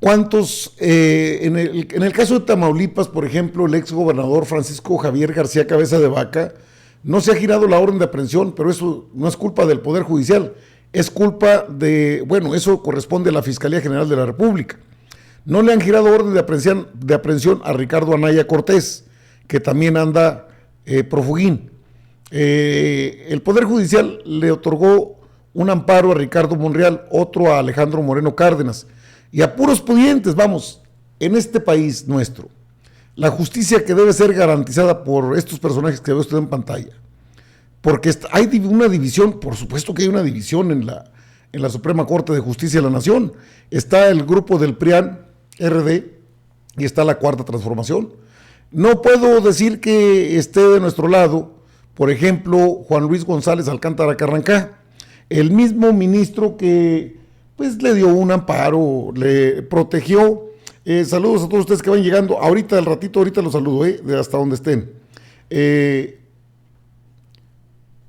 ¿Cuántos, en el caso de Tamaulipas, por ejemplo, el ex gobernador Francisco Javier García Cabeza de Vaca, no se ha girado la orden de aprehensión, pero eso no es culpa del Poder Judicial, es culpa de, bueno, eso corresponde a la Fiscalía General de la República. No le han girado orden de aprehensión a Ricardo Anaya Cortés, que también anda profugín. El Poder Judicial le otorgó un amparo a Ricardo Monreal, otro a Alejandro Moreno Cárdenas, y a puros pudientes, vamos, en este país nuestro, la justicia que debe ser garantizada por estos personajes que ve usted en pantalla, porque hay una división, por supuesto que hay una división en la Suprema Corte de Justicia de la Nación. Está el grupo del PRIAN, RD, y está la Cuarta Transformación. No puedo decir que esté de nuestro lado, por ejemplo, Juan Luis González Alcántara Carrancá, el mismo ministro que pues le dio un amparo, le protegió. Saludos a todos ustedes que van llegando. Ahorita, al ratito, ahorita los saludo, de hasta donde estén.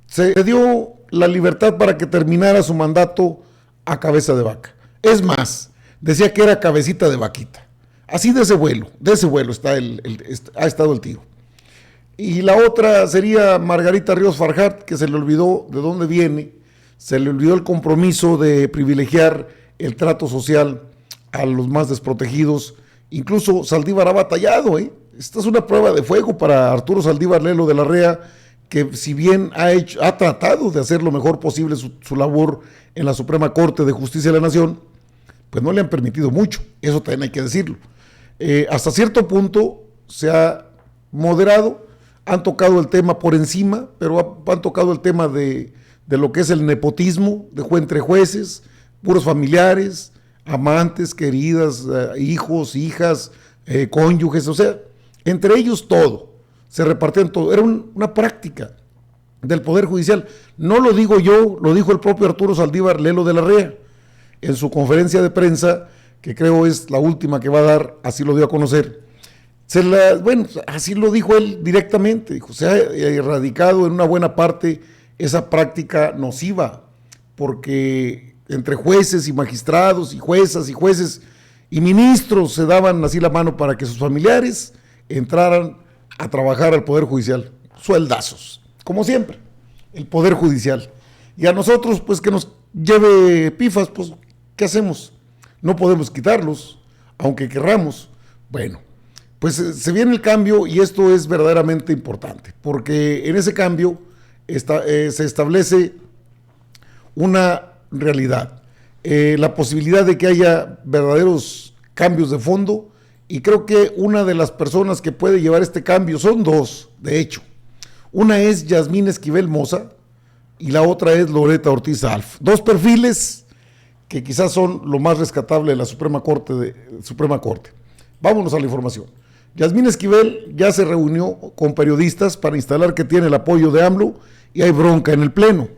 Se le dio la libertad para que terminara su mandato a Cabeza de Vaca. Es más, decía que era cabecita de vaquita. Así de ese vuelo ha estado el tiro. Y la otra sería Margarita Ríos Farjat, que se le olvidó de dónde viene, se le olvidó el compromiso de privilegiar el trato social a los más desprotegidos. Incluso Saldívar ha batallado, Esta es una prueba de fuego para Arturo Saldívar Lelo de la Rea, que si bien ha tratado de hacer lo mejor posible su labor en la Suprema Corte de Justicia de la Nación, pues no le han permitido mucho, eso también hay que decirlo. Hasta cierto punto se ha moderado, han tocado el tema por encima, pero han tocado el tema de lo que es el nepotismo entre jueces, puros familiares, amantes, queridas, hijos, hijas, cónyuges, o sea, entre ellos todo, se repartían todo. Era una práctica del Poder Judicial. No lo digo yo, lo dijo el propio Arturo Saldívar Lelo de la Rea en su conferencia de prensa, que creo es la última que va a dar, así lo dio a conocer. Así lo dijo él directamente, dijo, se ha erradicado en una buena parte esa práctica nociva, porque entre jueces y magistrados y juezas y jueces y ministros se daban así la mano para que sus familiares entraran a trabajar al Poder Judicial, sueldazos, como siempre, el Poder Judicial. Y a nosotros, pues que nos lleve pifas, pues, ¿qué hacemos? No podemos quitarlos, aunque querramos. Bueno, pues se viene el cambio y esto es verdaderamente importante, porque en ese cambio se establece una realidad, la posibilidad de que haya verdaderos cambios de fondo, y creo que una de las personas que puede llevar este cambio son dos, de hecho. Una es Yasmín Esquivel Moza y la otra es Loretta Ortiz Alf. Dos perfiles que quizás son lo más rescatable de la Suprema Corte. Vámonos a la información. Yasmín Esquivel ya se reunió con periodistas para instalar que tiene el apoyo de AMLO y hay bronca en el Pleno.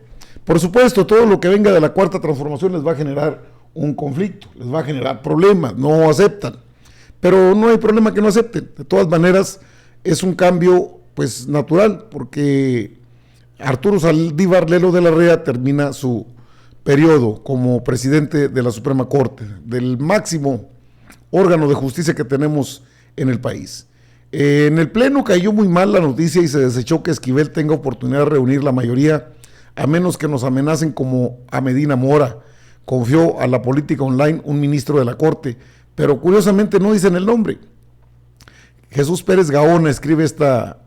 Por supuesto, todo lo que venga de la Cuarta Transformación les va a generar un conflicto, les va a generar problemas, no aceptan. Pero no hay problema que no acepten. De todas maneras, es un cambio pues natural, porque Arturo Saldívar Lelo de la Rea termina su periodo como presidente de la Suprema Corte, del máximo órgano de justicia que tenemos en el país. En el Pleno cayó muy mal la noticia y se desechó que Esquivel tenga oportunidad de reunir la mayoría, a menos que nos amenacen como a Medina Mora. Confió a la política online un ministro de la Corte, pero curiosamente no dicen el nombre. Jesús Pérez Gaona escribe esta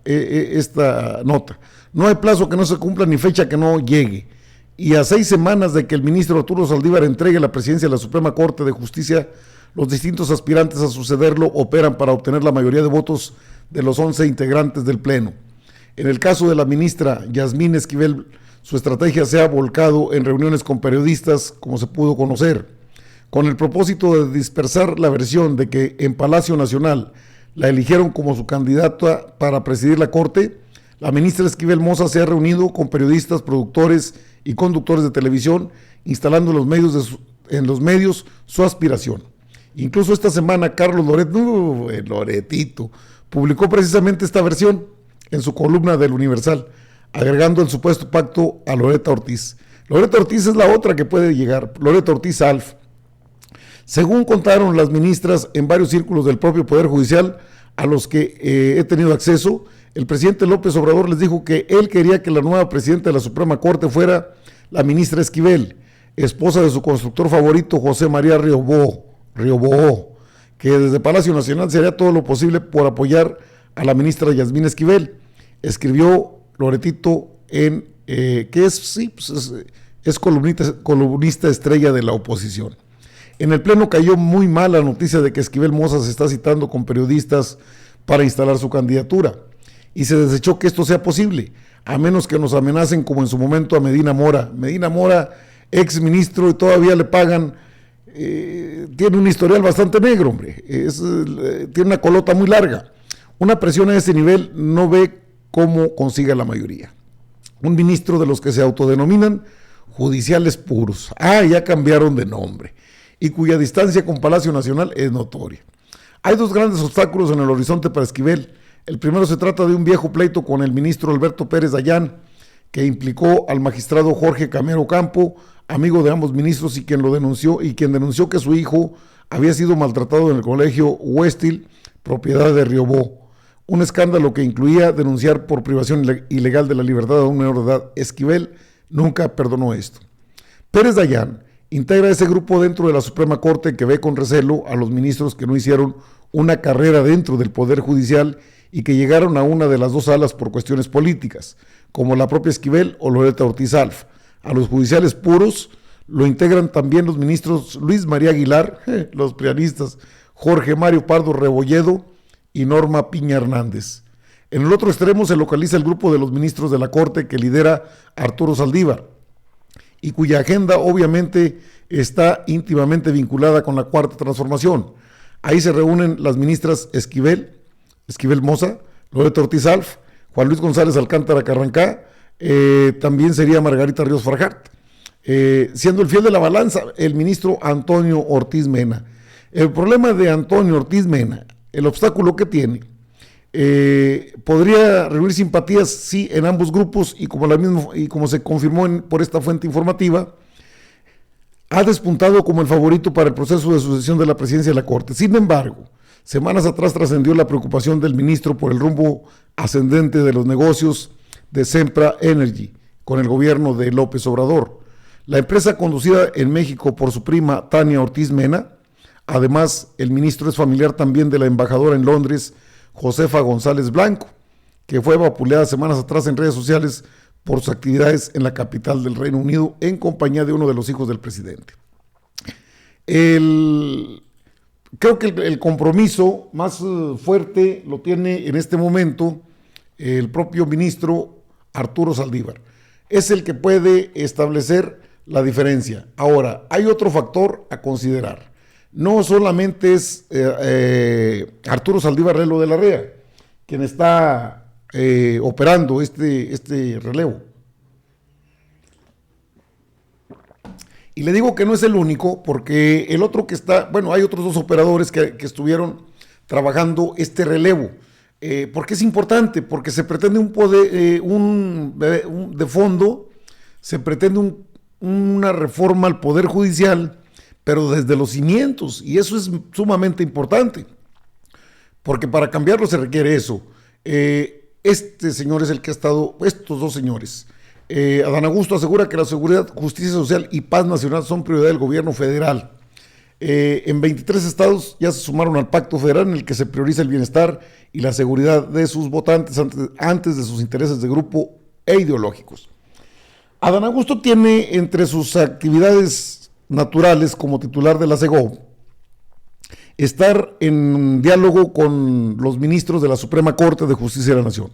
nota. No hay plazo que no se cumpla ni fecha que no llegue. Y a 6 semanas de que el ministro Arturo Saldívar entregue la presidencia de la Suprema Corte de Justicia, los distintos aspirantes a sucederlo operan para obtener la mayoría de votos de los 11 integrantes del Pleno. En el caso de la ministra Yasmín Esquivel, su estrategia se ha volcado en reuniones con periodistas, como se pudo conocer, con el propósito de dispersar la versión de que en Palacio Nacional la eligieron como su candidata para presidir la Corte. La ministra Esquivel Moza se ha reunido con periodistas, productores y conductores de televisión, instalando en los medios su aspiración. Incluso esta semana Carlos Loretito publicó precisamente esta versión en su columna del Universal, agregando el supuesto pacto a Loretta Ortiz. Loretta Ortiz es la otra que puede llegar, Loretta Ortiz Alf. Según contaron las ministras en varios círculos del propio Poder Judicial a los que he tenido acceso, el presidente López Obrador les dijo que él quería que la nueva presidenta de la Suprema Corte fuera la ministra Esquivel, esposa de su constructor favorito José María Riobó, que desde Palacio Nacional se haría todo lo posible por apoyar a la ministra Yasmín Esquivel. Escribió Loretito que es columnista estrella de la oposición. En el Pleno cayó muy mal la noticia de que Esquivel Moza se está citando con periodistas para instalar su candidatura, y se desechó que esto sea posible, a menos que nos amenacen como en su momento a Medina Mora. Medina Mora, ex ministro, y todavía le pagan, tiene un historial bastante negro, hombre, tiene una colota muy larga. Una presión a ese nivel no ve cómo consiga la mayoría. Un ministro de los que se autodenominan judiciales puros, ya cambiaron de nombre, y cuya distancia con Palacio Nacional es notoria. Hay dos grandes obstáculos en el horizonte para Esquivel. El primero se trata de un viejo pleito con el ministro Alberto Pérez Dayán, que implicó al magistrado Jorge Camero Campo, amigo de ambos ministros, y quien denunció que su hijo había sido maltratado en el colegio Westhill, propiedad de Riobó. Un escándalo que incluía denunciar por privación ilegal de la libertad a un menor de edad. Esquivel nunca perdonó esto. Pérez Dayán integra ese grupo dentro de la Suprema Corte, que ve con recelo a los ministros que no hicieron una carrera dentro del Poder Judicial y que llegaron a una de las dos salas por cuestiones políticas, como la propia Esquivel o Loreta Ortiz Alf. A los judiciales puros lo integran también los ministros Luis María Aguilar, los prianistas, Jorge Mario Pardo Rebolledo y Norma Piña Hernández. En el otro extremo se localiza el grupo de los ministros de la Corte que lidera Arturo Saldívar, y cuya agenda obviamente está íntimamente vinculada con la Cuarta Transformación. Ahí se reúnen las ministras Esquivel Moza, Loreto Ortiz Alf, Juan Luis González Alcántara Carrancá, también sería Margarita Ríos Farjat, siendo el fiel de la balanza el ministro Antonio Ortiz Mena. El problema de Antonio Ortiz Mena, el obstáculo que tiene, podría reunir simpatías, sí, en ambos grupos, y como se confirmó por esta fuente informativa, ha despuntado como el favorito para el proceso de sucesión de la presidencia de la Corte. Sin embargo, semanas atrás trascendió la preocupación del ministro por el rumbo ascendente de los negocios de Sempra Energy con el gobierno de López Obrador. La empresa, conducida en México por su prima Tania Ortiz Mena, además el ministro es familiar también de la embajadora en Londres, Josefa González Blanco, que fue vapuleada semanas atrás en redes sociales por sus actividades en la capital del Reino Unido en compañía de uno de los hijos del presidente. Creo que el compromiso más fuerte lo tiene en este momento el propio ministro Arturo Saldívar. Es el que puede establecer la diferencia. Ahora, hay otro factor a considerar. No solamente es Arturo Saldívar Relo de la Rea quien está operando este relevo. Y le digo que no es el único, porque el otro que está, hay otros dos operadores que estuvieron trabajando este relevo. ¿Por qué es importante? Porque se pretende un poder, de fondo, se pretende una reforma al Poder Judicial, pero desde los cimientos, y eso es sumamente importante, porque para cambiarlo se requiere eso. Este señor es el que ha estado, estos dos señores. Adán Augusto asegura que la seguridad, justicia social y paz nacional son prioridad del gobierno federal. En 23 estados ya se sumaron al pacto federal en el que se prioriza el bienestar y la seguridad de sus votantes antes de sus intereses de grupo e ideológicos. Adán Augusto tiene entre sus actividades naturales como titular de la SEGOV estar en diálogo con los ministros de la Suprema Corte de Justicia de la Nación,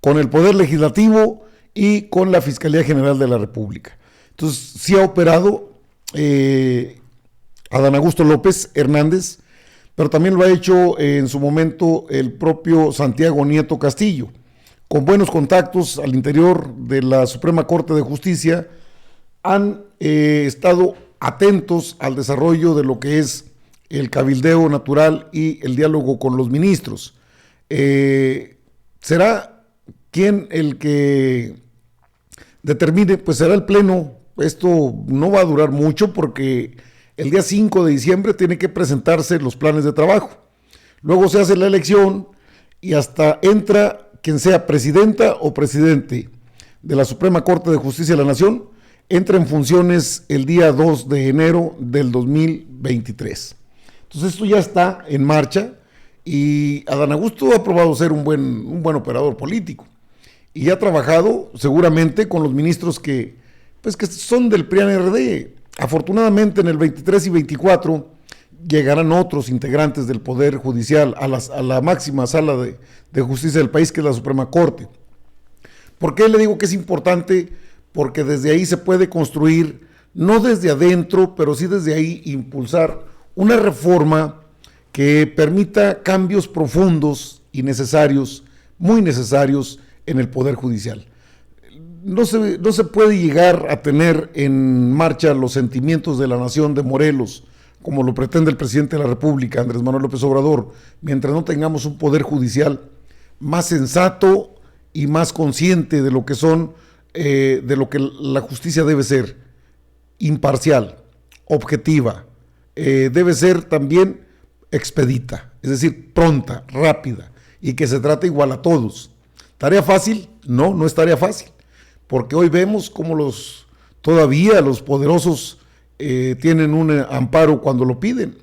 con el Poder Legislativo y con la Fiscalía General de la República. Entonces, sí ha operado Adán Augusto López Hernández, pero también lo ha hecho en su momento el propio Santiago Nieto Castillo, con buenos contactos al interior de la Suprema Corte de Justicia. Han estado atentos al desarrollo de lo que es el cabildeo natural y el diálogo con los ministros. ¿Será quién el que determine? Pues será el Pleno. Esto no va a durar mucho porque El día 5 de diciembre tiene que presentarse los planes de trabajo. Luego se hace la elección y hasta entra quien sea presidenta o presidente de la Suprema Corte de Justicia de la Nación, entra en funciones el día 2 de enero del 2023. Entonces esto ya está en marcha y Adán Augusto ha probado ser un buen operador político y ha trabajado seguramente con los ministros que son del PRI-PAN-RD. Afortunadamente en el 23 y 24 llegarán otros integrantes del Poder Judicial a la máxima sala de justicia del país, que es la Suprema Corte. ¿Por qué le digo que es importante? Porque desde ahí se puede construir, no desde adentro, pero sí desde ahí impulsar una reforma que permita cambios profundos y necesarios, muy necesarios en el Poder Judicial. No se puede llegar a tener en marcha los sentimientos de la nación de Morelos, como lo pretende el presidente de la República, Andrés Manuel López Obrador, mientras no tengamos un Poder Judicial más sensato y más consciente de lo que de lo que la justicia debe ser: imparcial, objetiva, debe ser también expedita, es decir, pronta, rápida, y que se trate igual a todos. ¿Tarea fácil? No, no es tarea fácil, porque hoy vemos cómo todavía los poderosos tienen un amparo cuando lo piden.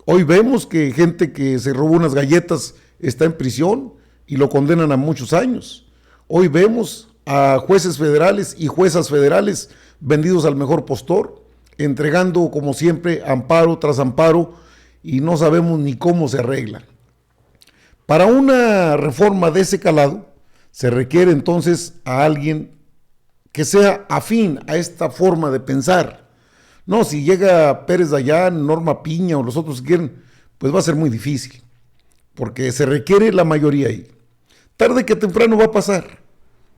Hoy vemos que gente que se robó unas galletas está en prisión y lo condenan a muchos años. Hoy vemos a jueces federales y juezas federales vendidos al mejor postor, entregando como siempre amparo tras amparo, y no sabemos ni cómo se arregla. Para una reforma de ese calado se requiere entonces a alguien que sea afín a esta forma de pensar. No, si llega Pérez Dayán, Norma Piña o los otros que quieren, pues va a ser muy difícil, porque se requiere la mayoría ahí. Tarde que temprano va a pasar,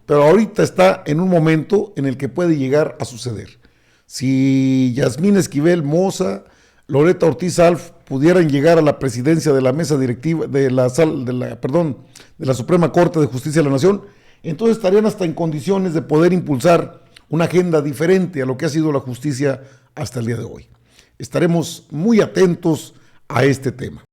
pero ahorita está en un momento en el que puede llegar a suceder. Si Yasmín Esquivel Moza, Loretta Ortiz Alf pudieran llegar a la presidencia de la mesa directiva de la Suprema Corte de Justicia de la Nación, entonces estarían hasta en condiciones de poder impulsar una agenda diferente a lo que ha sido la justicia hasta el día de hoy. Estaremos muy atentos a este tema.